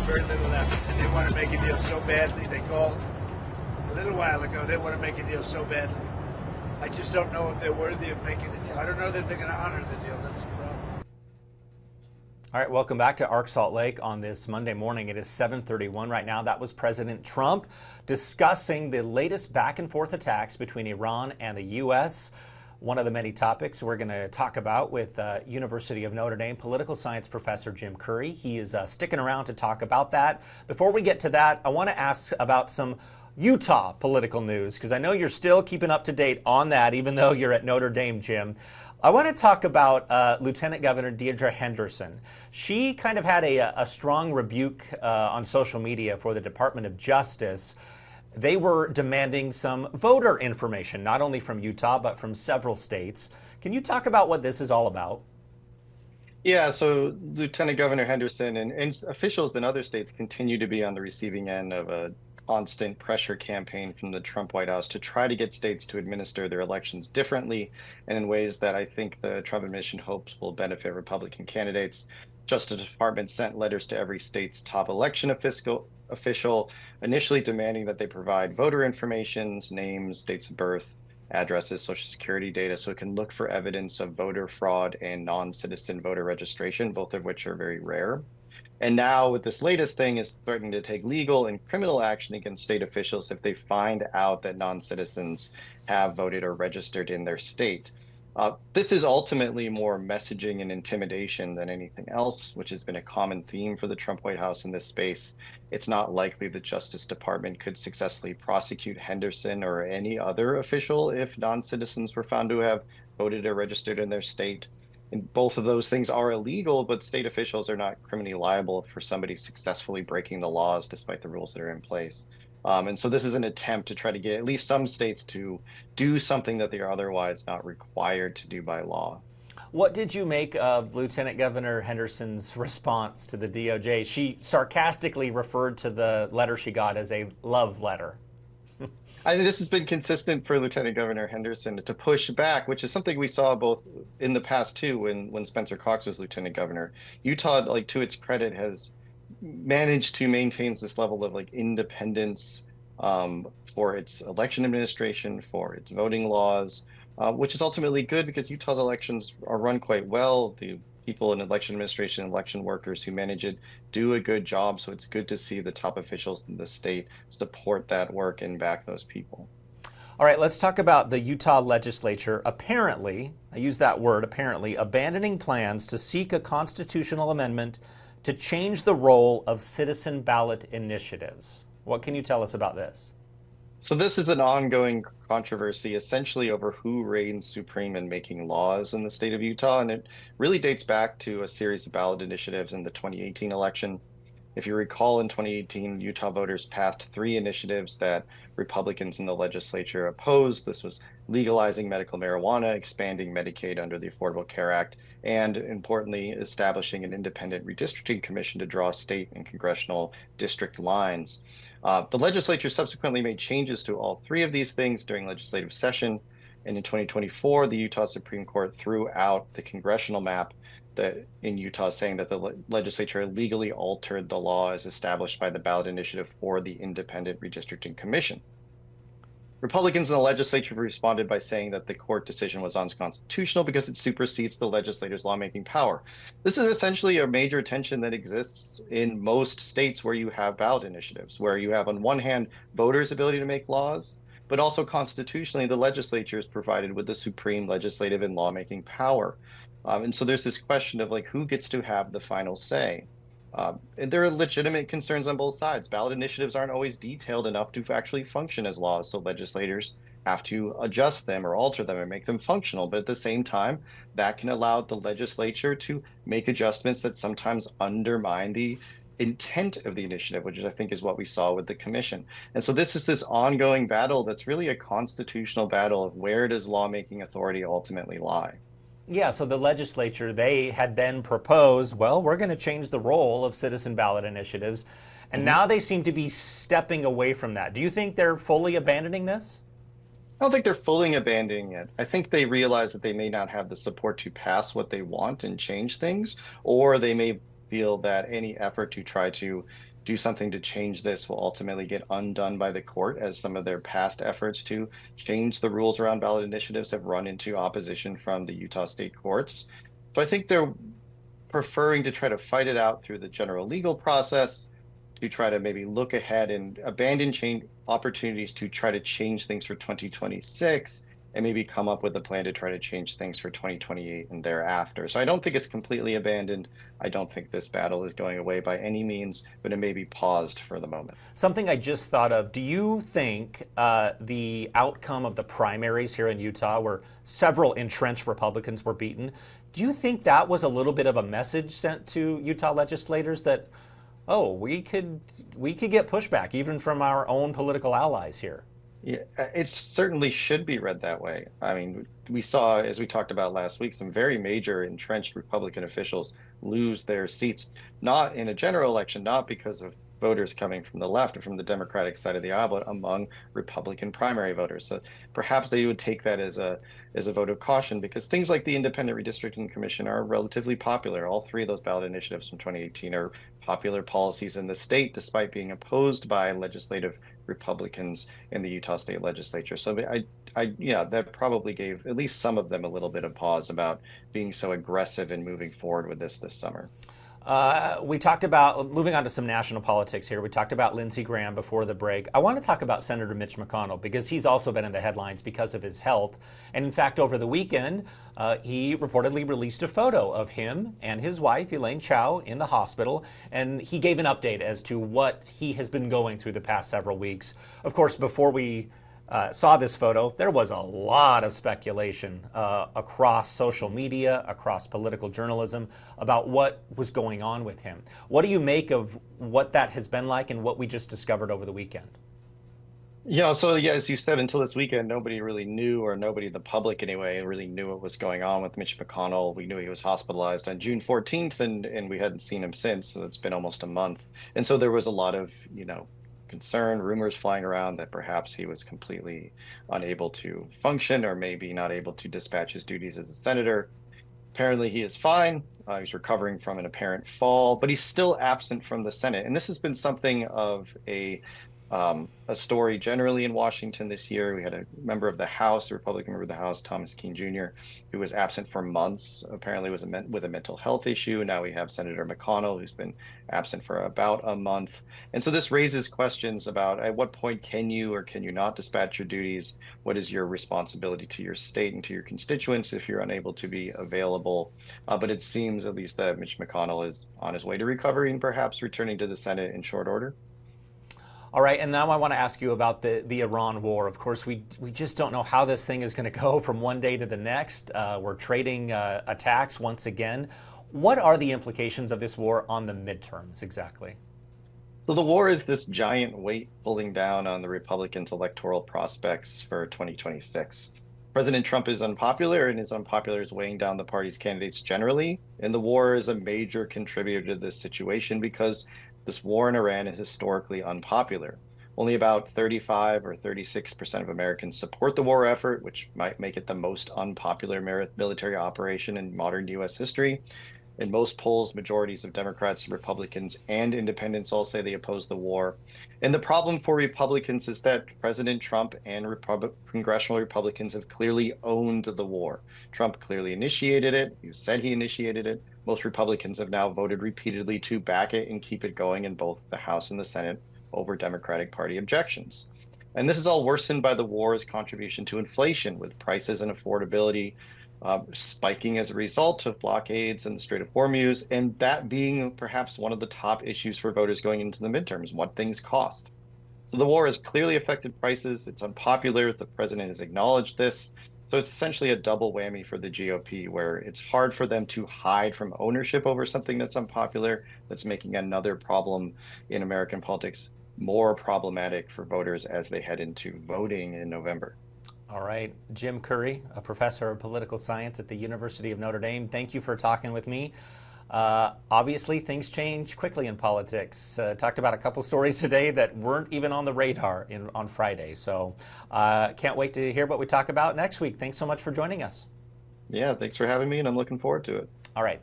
have very little left, and they want to make a deal so badly. They called a little while ago. They want to make a deal so badly. I just don't know if they're worthy of making a deal. I don't know that they're going to honor the deal. That's the problem. All right, welcome back to Arc Salt Lake on this Monday morning. It is 7:31 right now. That was President Trump discussing the latest back and forth attacks between Iran and the U.S. One of the many topics we're going to talk about with University of Notre Dame political science professor Jim Curry. He is sticking around to talk about that. Before we get to that, I want to ask about some Utah political news, because I know you're still keeping up to date on that, even though you're at Notre Dame, Jim. I want to talk about Lieutenant Governor Diedre Henderson. She kind of had a strong rebuke on social media for the Department of Justice. They were demanding some voter information, not only from Utah, but from several states. Can you talk about what this is all about? Yeah, so Lieutenant Governor Henderson and officials in other states continue to be on the receiving end of a constant pressure campaign from the Trump White House to try to get states to administer their elections differently and in ways that I think the Trump administration hopes will benefit Republican candidates. Justice Department sent letters to every state's top election official, initially demanding that they provide voter information, names, dates of birth, addresses, social security data, so it can look for evidence of voter fraud and non-citizen voter registration, both of which are very rare. And now with this latest thing is threatening to take legal and criminal action against state officials if they find out that non-citizens have voted or registered in their state. This is ultimately more messaging and intimidation than anything else, which has been a common theme for the Trump White House in this space. It's not likely the Justice Department could successfully prosecute Henderson or any other official if non-citizens were found to have voted or registered in their state. And both of those things are illegal, but state officials are not criminally liable for somebody successfully breaking the laws despite the rules that are in place. And so this is an attempt to try to get at least some states to do something that they are otherwise not required to do by law. What did you make of Lieutenant Governor Henderson's response to the DOJ? She sarcastically referred to the letter she got as a love letter. I think this has been consistent for Lieutenant Governor Henderson to push back, which is something we saw both in the past too when Spencer Cox was Lieutenant Governor. Utah, like to its credit, has managed to maintain this level of like independence for its election administration, for its voting laws, which is ultimately good because Utah's elections are run quite well. The people in election administration, election workers who manage it do a good job. So it's good to see the top officials in the state support that work and back those people. All right, let's talk about the Utah legislature apparently, I use that word apparently, abandoning plans to seek a constitutional amendment to change the role of citizen ballot initiatives. What can you tell us about this? So this is an ongoing controversy essentially over who reigns supreme in making laws in the state of Utah. And it really dates back to a series of ballot initiatives in the 2018 election. If you recall, in 2018, Utah voters passed 3 initiatives that Republicans in the legislature opposed. This was legalizing medical marijuana, expanding Medicaid under the Affordable Care Act, and importantly, establishing an independent redistricting commission to draw state and congressional district lines. The legislature subsequently made changes to all 3 of these things during legislative session. And in 2024, the Utah Supreme Court threw out the congressional map that in Utah, saying that the legislature illegally altered the law as established by the ballot initiative for the Independent Redistricting Commission. Republicans in the legislature responded by saying that the court decision was unconstitutional because it supersedes the legislator's lawmaking power. This is essentially a major tension that exists in most states where you have ballot initiatives, where you have on one hand voters' ability to make laws, but also constitutionally the legislature is provided with the supreme legislative and lawmaking power. And so there's this question of like who gets to have the final say. And there are legitimate concerns on both sides. Ballot initiatives aren't always detailed enough to actually function as laws, so legislators have to adjust them or alter them and make them functional. But at the same time, that can allow the legislature to make adjustments that sometimes undermine the intent of the initiative, which I think is what we saw with the commission. And so this is this ongoing battle that's really a constitutional battle of where does lawmaking authority ultimately lie? Yeah, so the legislature, they had then proposed, well, we're going to change the role of citizen ballot initiatives. And now they seem to be stepping away from that. Do you think they're fully abandoning this? I don't think they're fully abandoning it. I think they realize that they may not have the support to pass what they want and change things, or they may feel that any effort to try to do something to change this will ultimately get undone by the court, as some of their past efforts to change the rules around ballot initiatives have run into opposition from the Utah state courts. So I think they're preferring to try to fight it out through the general legal process, to try to maybe look ahead and abandon change opportunities to try to change things for 2026, and maybe come up with a plan to try to change things for 2028 and thereafter. So I don't think it's completely abandoned. I don't think this battle is going away by any means, but it may be paused for the moment. Something I just thought of, do you think the outcome of the primaries here in Utah, where several entrenched Republicans were beaten, do you think that was a little bit of a message sent to Utah legislators that, oh, we could get pushback even from our own political allies here? Yeah, it certainly should be read that way. I mean, we saw, as we talked about last week, some very major entrenched Republican officials lose their seats, not in a general election, not because of voters coming from the left or from the Democratic side of the aisle, but among Republican primary voters. So perhaps they would take that as a vote of caution, because things like the Independent Redistricting Commission are relatively popular. All three of those ballot initiatives from 2018 are popular policies in the state, despite being opposed by legislative Republicans in the Utah State Legislature. So yeah, that probably gave at least some of them a little bit of pause about being so aggressive in moving forward with this summer. We talked about, moving on to some national politics here, we talked about Lindsey Graham before the break. I want to talk about Senator Mitch McConnell, because he's also been in the headlines because of his health. And in fact, over the weekend, he reportedly released a photo of him and his wife, Elaine Chao, in the hospital. And he gave an update as to what he has been going through the past several weeks. Of course, before we saw this photo, there was a lot of speculation across social media, across political journalism, about what was going on with him. What do you make of what that has been like and what we just discovered over the weekend? Yeah, so yeah, as you said, until this weekend, nobody really knew, or nobody in the public anyway, really knew what was going on with Mitch McConnell. We knew he was hospitalized on June 14th, and we hadn't seen him since, so it's been almost a month. And so there was a lot of, concern, rumors flying around that perhaps he was completely unable to function, or maybe not able to dispatch his duties as a senator. Apparently he is fine. He's recovering from an apparent fall, but he's still absent from the Senate. And this has been something of a story generally in Washington this year. We had a member of the House, a Republican member of the House, Thomas Keene Jr., who was absent for months, apparently with a mental health issue. Now we have Senator McConnell, who's been absent for about a month. And so this raises questions about, at what point can you or can you not dispatch your duties? What is your responsibility to your state and to your constituents if you're unable to be available? But it seems at least that Mitch McConnell is on his way to recovery and perhaps returning to the Senate in short order. All right, and now I want to ask you about the Iran war. Of course, we just don't know how this thing is going to go from one day to the next. We're trading attacks once again. What are the implications of this war on the midterms exactly? So the war is this giant weight pulling down on the Republicans' electoral prospects for 2026. President Trump is unpopular, and his unpopular is weighing down the party's candidates generally. And the war is a major contributor to this situation, because this war in Iran is historically unpopular. Only about 35 or 36% of Americans support the war effort, which might make it the most unpopular military operation in modern U.S. history. In most polls, majorities of Democrats, Republicans, and independents all say they oppose the war. And the problem for Republicans is that President Trump and congressional Republicans have clearly owned the war. Trump clearly initiated it. He said he initiated it. Most Republicans have now voted repeatedly to back it and keep it going in both the House and the Senate over Democratic Party objections. And this is all worsened by the war's contribution to inflation, with prices and affordability spiking as a result of blockades in the Strait of Hormuz, and that being perhaps one of the top issues for voters going into the midterms, what things cost. So the war has clearly affected prices. It's unpopular. The president has acknowledged this. So it's essentially a double whammy for the GOP, where it's hard for them to hide from ownership over something that's unpopular, that's making another problem in American politics more problematic for voters as they head into voting in November. All right. Jim Curry, a professor of political science at the University of Notre Dame, thank you for talking with me. Obviously, things change quickly in politics. Talked about a couple stories today that weren't even on the radar on Friday. So can't wait to hear what we talk about next week. Thanks so much for joining us. Yeah, thanks for having me, and I'm looking forward to it. All right.